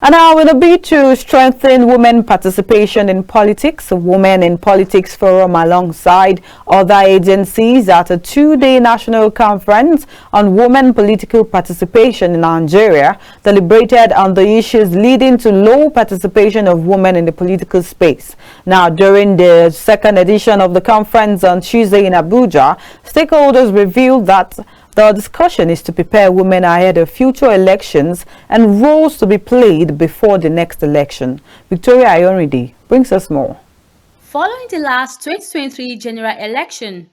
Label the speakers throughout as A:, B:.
A: And now, with a bid to strengthen women participation in politics, Women in Politics Forum alongside other agencies at a two-day national conference on women political participation in Nigeria deliberated on the issues leading to low participation of women in the political space. Now, during the second edition of the conference on Tuesday in Abuja, stakeholders revealed that the discussion is to prepare women ahead of future elections and roles to be played before the next election. Victoria Ayoride brings us more.
B: Following the last 2023 general election,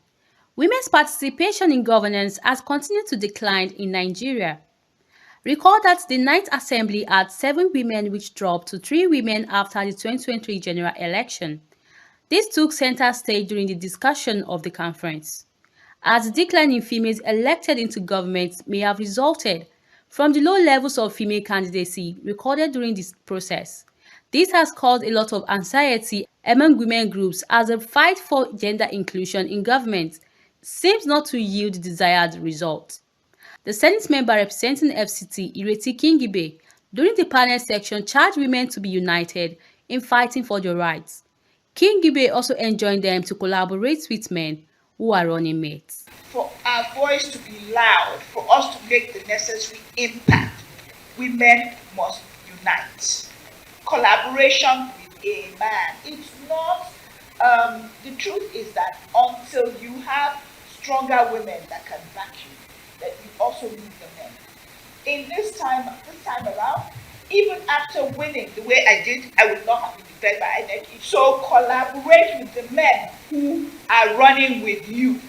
B: women's participation in governance has continued to decline in Nigeria. Recall that the Ninth Assembly had 7 women, which dropped to 3 women after the 2023 general election. This took center stage during the discussion of the conference, as the decline in females elected into government may have resulted from the low levels of female candidacy recorded during this process. This has caused a lot of anxiety among women groups as the fight for gender inclusion in government seems not to yield the desired result. The Senate member representing FCT, Ireti Kingibe, during the panel section charged women to be united in fighting for their rights. Kingibe also enjoined them to collaborate with men who are running mates.
C: For our voice to be loud, for us to make the necessary impact, women must unite. Collaboration with a man. It's not, the truth is that until you have stronger women that can back you, that you also need the men. In this time around, even after winning the way I did, I would not have been declared by INEC. So collaborate with the men who are running with you.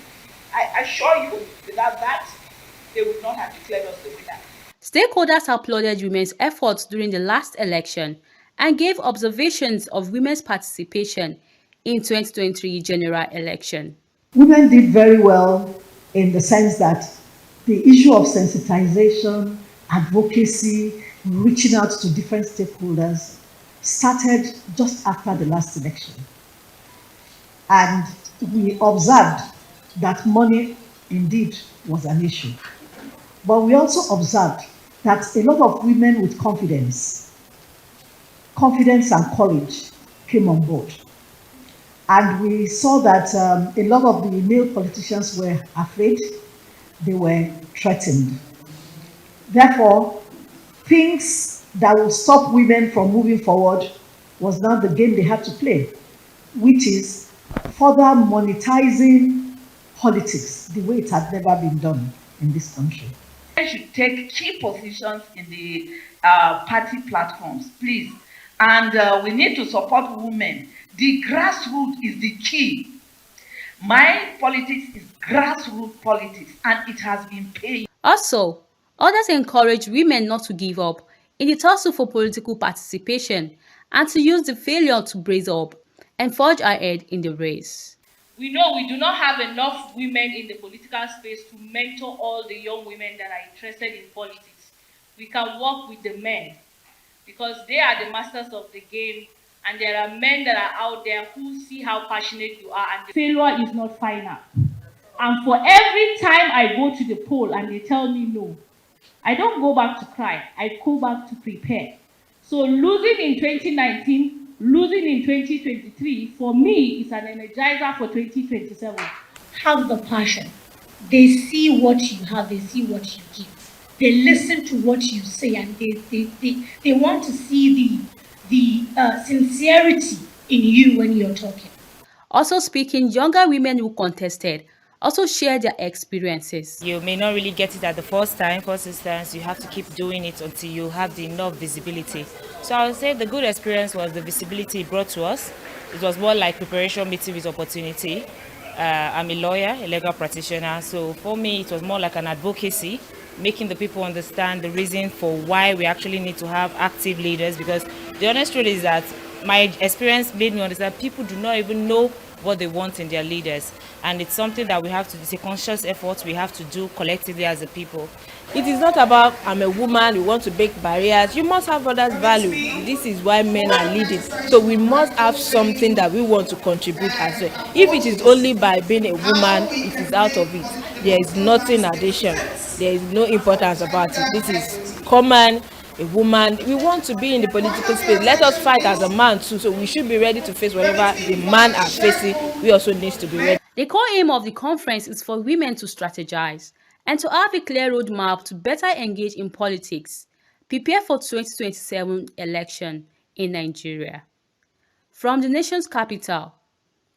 C: I assure you, without that, they would not have declared us the winner.
B: Stakeholders applauded women's efforts during the last election and gave observations of women's participation in 2023 general election.
D: Women did very well in the sense that the issue of sensitization, advocacy, reaching out to different stakeholders started just after the last election. And we observed that money indeed was an issue. But we also observed that a lot of women with confidence and courage came on board. And we saw that a lot of the male politicians were afraid, they were threatened. Therefore, things that will stop women from moving forward was now the game they had to play, which is further monetizing politics the way it had never been done in this country.
C: They should take key positions in the party platforms, please. And we need to support women. The grassroots is the key. My politics is grassroots politics, and it has been paying.
B: Also, others encourage women not to give up in the tussle for political participation and to use the failure to brace up and forge ahead in the race.
E: We know we do not have enough women in the political space to mentor all the young women that are interested in politics. We can work with the men because they are the masters of the game, and there are men that are out there who see how passionate you are. And failure is not final. And for every time I go to the poll and they tell me no, I don't go back to cry. I go back to prepare. So losing in 2019, losing in 2023, for me, is an energizer for 2027.
F: Have the passion. They see what you have, they see what you give. They listen to what you say, and they want to see the sincerity in you when you're talking.
B: Also speaking, younger women who contested also shared their experiences.
G: You may not really get it at the first instance, you have to keep doing it until you have the enough visibility. So I would say the good experience was the visibility it brought to us. It was more like preparation meeting with opportunity. I'm a lawyer, a legal practitioner, so for me it was more like an advocacy, making the people understand the reason for why we actually need to have active leaders, because the honest truth is that my experience made me understand people do not even know what they want in their leaders, and it's something that we have to, it's a conscious effort we have to do collectively as a people.
H: It is not about I'm a woman, we want to break barriers. You must have others' value. This is why men are leading. So we must have something that we want to contribute as well. If it is only by being a woman, it is out of it. There is nothing addition. There is no importance about it. This is common a woman. We want to be in the political space. Let us fight as a man too. So we should be ready to face whatever the man are facing. We also need to be ready.
B: The core aim of the conference is for women to strategize and to have a clear roadmap to better engage in politics, prepare for 2027 election in Nigeria. From the nation's capital,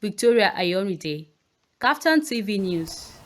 B: Victoria Ayonide, KAFTAN TV News.